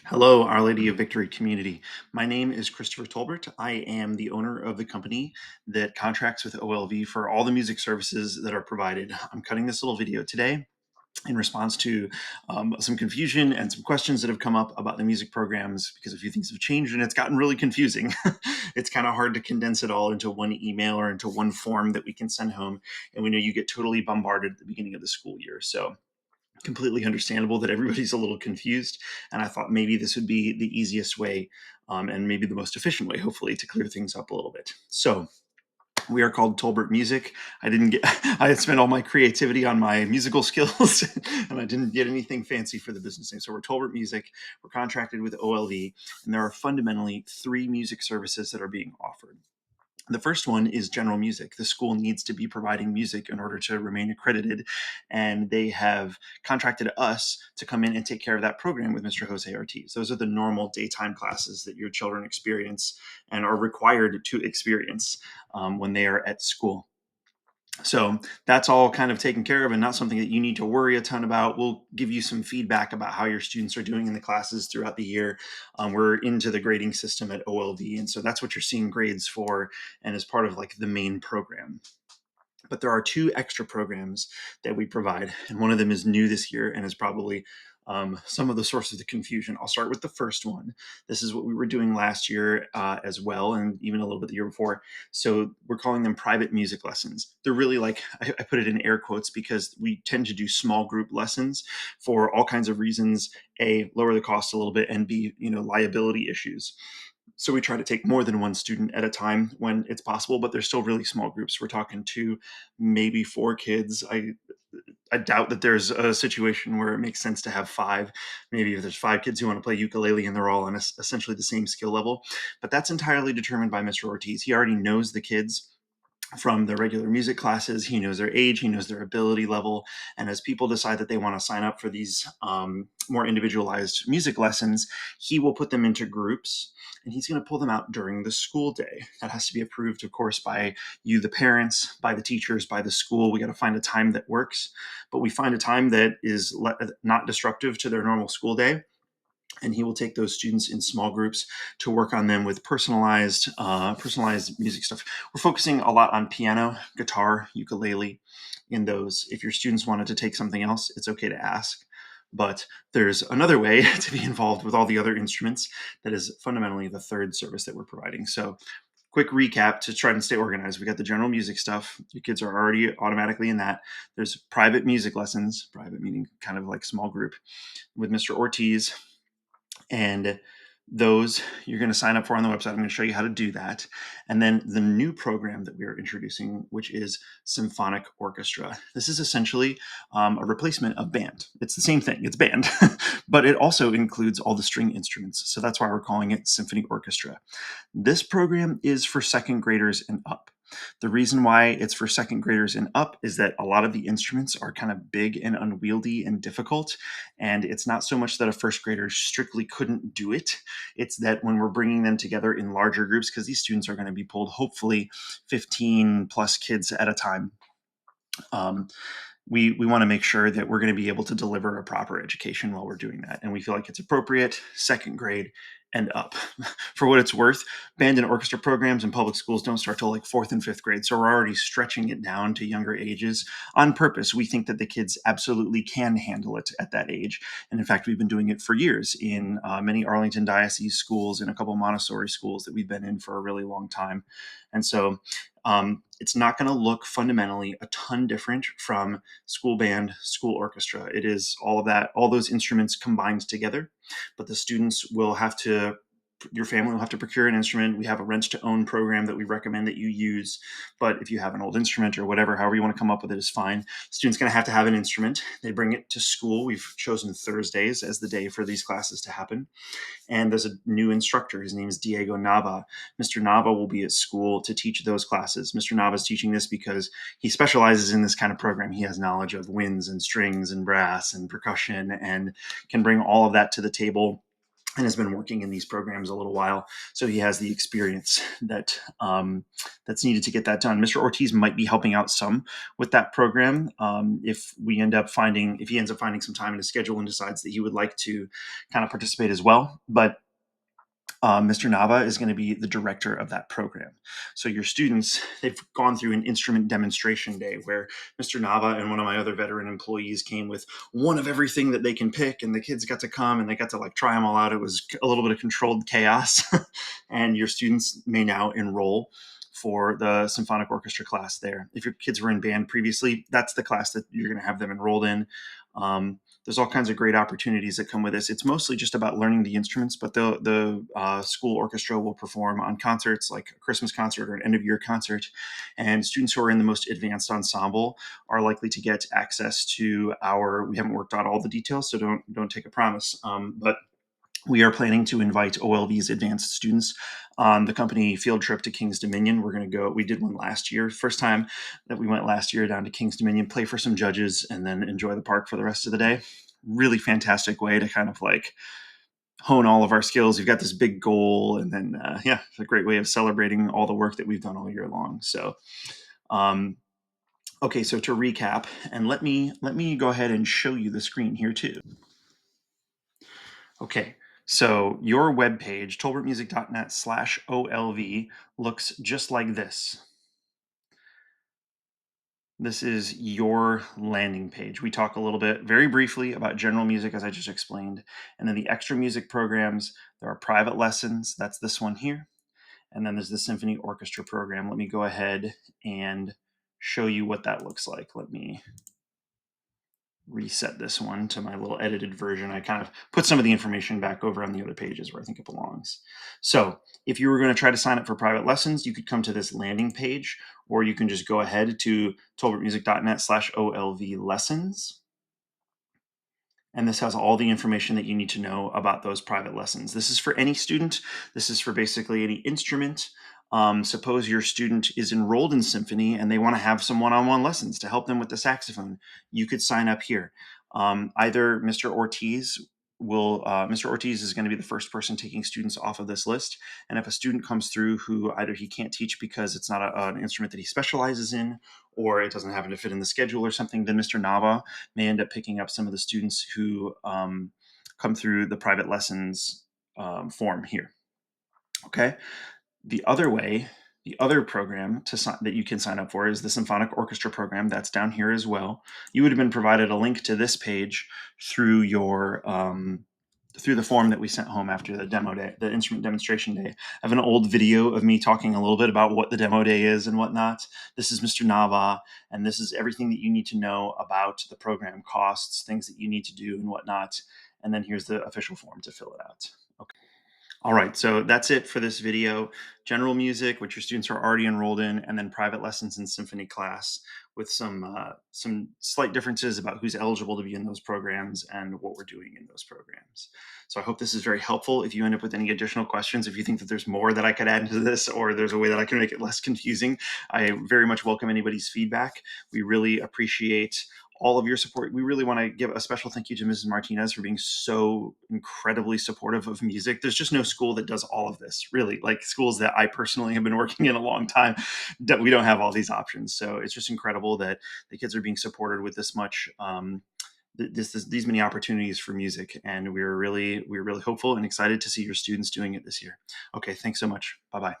Hello, Our Lady of Victory community. My name is Christopher Tolbert. I am the owner of the company that contracts with OLV for all the music services that are provided. I'm cutting this little video today in response to some confusion and some questions that have come up about the music programs because a few things have changed and it's gotten really confusing. It's kind of hard to condense it all into one email or into one form that we can send home. And we know you get totally bombarded at the beginning of the school year. So completely understandable that everybody's a little confused. And I thought maybe this would be the easiest way and maybe the most efficient way, hopefully, to clear things up a little bit. So we are called Tolbert Music. I had spent all my creativity on my musical skills and I didn't get anything fancy for the business name. So we're Tolbert Music. We're contracted with OLV, and there are fundamentally three music services that are being offered. The first one is general music. The school needs to be providing music in order to remain accredited, and they have contracted us to come in and take care of that program with Mr. Jose Ortiz. Those are the normal daytime classes that your children experience and are required to experience when they are at school. So that's all kind of taken care of and not something that you need to worry a ton about. We'll give you some feedback about how your students are doing in the classes throughout the year. We're into the grading system at OLV, and so that's what you're seeing grades for and as part of like the main program. But there are two extra programs that we provide, and one of them is new this year and is probably some of the source of the confusion. I'll start with the first one. This is what we were doing last year as well, and even a little bit the year before. So we're calling them private music lessons. They're really like, I put it in air quotes because we tend to do small group lessons for all kinds of reasons. A, lower the cost a little bit, and B, liability issues. So we try to take more than one student at a time when it's possible, but they're still really small groups. We're talking two, maybe four kids. I doubt that there's a situation where it makes sense to have five. Maybe if there's five kids who want to play ukulele and they're all on essentially the same skill level, but that's entirely determined by Mr. Ortiz. He already knows the kids from the regular music classes. He knows their age, he knows their ability level. And as people decide that they want to sign up for these more individualized music lessons, he will put them into groups and he's going to pull them out during the school day. That has to be approved, of course, by you, the parents, by the teachers, by the school. We got to find a time that works, but we find a time that is not disruptive to their normal school day, and he will take those students in small groups to work on them with personalized music stuff. We're focusing a lot on piano, guitar, ukulele in those. If your students wanted to take something else, it's okay to ask. But there's another way to be involved with all the other instruments that is fundamentally the third service that we're providing. So quick recap to try and stay organized. We got the general music stuff. Your kids are already automatically in that. There's private music lessons, private meaning kind of like small group, with Mr. Ortiz, and those you're going to sign up for on the website. I'm going to show you how to do that. And then the new program that we are introducing, which is symphonic orchestra. This is essentially a replacement of band. It's the same thing, it's band, but it also includes all the string instruments. So that's why we're calling it symphony orchestra. This program is for second graders and up. The reason why it's for second graders and up is that a lot of the instruments are kind of big and unwieldy and difficult. And it's not so much that a first grader strictly couldn't do it. It's that when we're bringing them together in larger groups, because these students are going to be pulled hopefully 15 plus kids at a time, um, we want to make sure that we're going to be able to deliver a proper education while we're doing that. And we feel like it's appropriate, second grade and up. For what it's worth, band and orchestra programs in public schools don't start till like fourth and fifth grade. So we're already stretching it down to younger ages on purpose. We think that the kids absolutely can handle it at that age. And in fact, we've been doing it for years in many Arlington Diocese schools and a couple Montessori schools that we've been in for a really long time. And so it's not going to look fundamentally a ton different from school band, school orchestra. It is all of that, all those instruments combined together, but the students will have to, your family will have to procure an instrument. We have a rent to own program that we recommend that you use. But if you have an old instrument or whatever, however you want to come up with it is fine. Students going to have an instrument. They bring it to school. We've chosen Thursdays as the day for these classes to happen. And there's a new instructor. His name is Diego Nava. Mr. Nava will be at school to teach those classes. Mr. Nava is teaching this because he specializes in this kind of program. He has knowledge of winds and strings and brass and percussion and can bring all of that to the table and has been working in these programs a little while, so he has the experience that that's needed to get that done. Mr. Ortiz might be helping out some with that program if he ends up finding some time in his schedule and decides that he would like to kind of participate as well. But Mr. Nava is going to be the director of that program. So your students, they've gone through an instrument demonstration day where Mr. Nava and one of my other veteran employees came with one of everything that they can pick, and the kids got to come and they got to like try them all out. It was a little bit of controlled chaos, and your students may now enroll for the symphonic orchestra class there. If your kids were in band previously, that's the class that you're going to have them enrolled in. There's all kinds of great opportunities that come with this. It's mostly just about learning the instruments, but the school orchestra will perform on concerts like a Christmas concert or an end of year concert. And students who are in the most advanced ensemble are likely to get access to our. We haven't worked out all the details, so don't take a promise. But we are planning to invite OLV's advanced students on the company field trip to King's Dominion. We're going to go. We did one last year, first time that we went last year down to King's Dominion, play for some judges, and then enjoy the park for the rest of the day. Really fantastic way to kind of like hone all of our skills. We've got this big goal, and then yeah, it's a great way of celebrating all the work that we've done all year long. So, um, okay, so to recap, and let me go ahead and show you the screen here too. Okay, so your webpage, tolbertmusic.net/OLV, looks just like this. This is your landing page. We talk a little bit, very briefly, about general music, as I just explained. And then the extra music programs, there are private lessons. That's this one here. And then there's the symphony orchestra program. Let me go ahead and show you what that looks like. Let me reset this one to my little edited version. I kind of put some of the information back over on the other pages where I think it belongs. So if you were going to try to sign up for private lessons, you could come to this landing page, or you can just go ahead to tolbertmusic.net/OLV lessons. And this has all the information that you need to know about those private lessons. This is for any student. This is for basically any instrument. Suppose your student is enrolled in symphony and they want to have some one-on-one lessons to help them with the saxophone. You could sign up here. Either Mr. Ortiz is going to be the first person taking students off of this list. And if a student comes through who either he can't teach because it's not an instrument that he specializes in, or it doesn't happen to fit in the schedule or something, then Mr. Nava may end up picking up some of the students who come through the private lessons form here. Okay. The other way, the other program that you can sign up for is the symphonic orchestra program. That's down here as well. You would have been provided a link to this page through your through the form that we sent home after the demo day, the instrument demonstration day. I have an old video of me talking a little bit about what the demo day is and whatnot. This is Mr. Nava, and this is everything that you need to know about the program, costs, things that you need to do and whatnot. And then here's the official form to fill it out. Okay. All right, so that's it for this video. General music, which your students are already enrolled in, and then private lessons in symphony class with some slight differences about who's eligible to be in those programs and what we're doing in those programs. So I hope this is very helpful. If you end up with any additional questions, if you think that there's more that I could add into this, or there's a way that I can make it less confusing, I very much welcome anybody's feedback. We really appreciate all of your support. We really want to give a special thank you to Mrs. Martinez for being so incredibly supportive of music. There's just no school that does all of this, really. Like schools that I personally have been working in a long time, that we don't have all these options. So it's just incredible that the kids are being supported with this much, these many opportunities for music. And we're really hopeful and excited to see your students doing it this year. Okay, thanks so much. Bye bye.